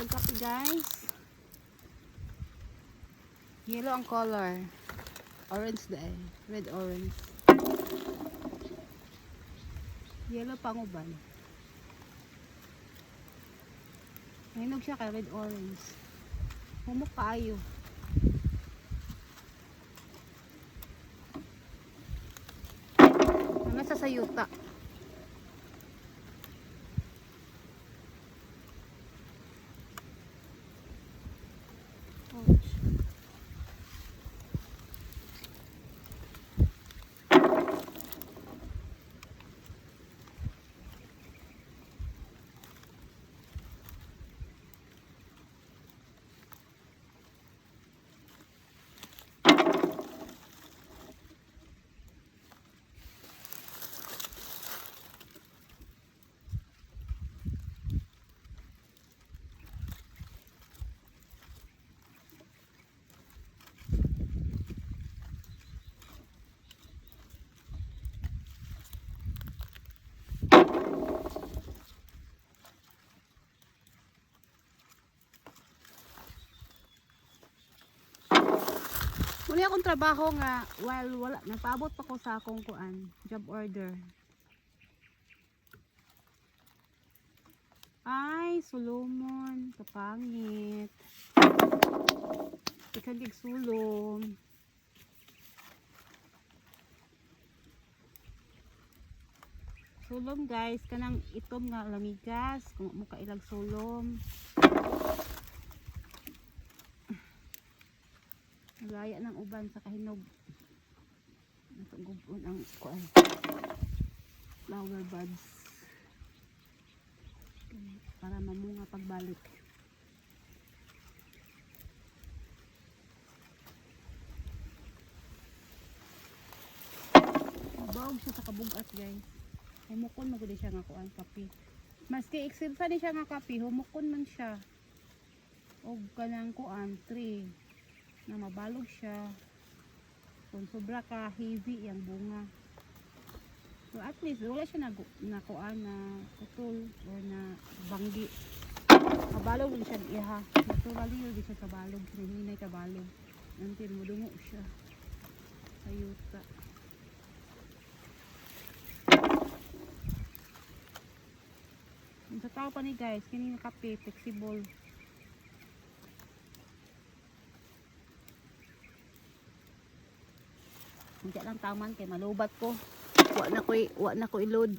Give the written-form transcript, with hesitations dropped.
pagkape guys. Yellow ang color. Orange dahil. Red orange. Yellow panguban. Hinog siya kay red orange. Humok kaayo. Hanggang sa sayuta. Muli akong trabaho nga while wala nagpaabot pa ko sa akong kuan job order. Ay sulomon kapangit. Ikagig sulom. Sulom guys kanang itom nga lamigas kung mo kailag sulom. Laya ng uban sa kahinog. Natugubon ang kuan. Flower buds. Para mamunga pagbalik. Bawag siya sa kabugat guys. Humukon magudi siya nga kuan kape. Maski exilsa ni siya nga kape, humukon man siya. Og kanang kuan tree. Na mabalog siya kung sobra ka heavy yung bunga, so at least wala siya nakuha na putol or na banggi, mabalog din siya iha, naturally yun di siya kabalog, hinihinay kabalog until mudungo siya sa yuta. Sa tao pa ni guys kini kape flexible. Hindi lang taman kay malubat ko. Wa na ko i-load.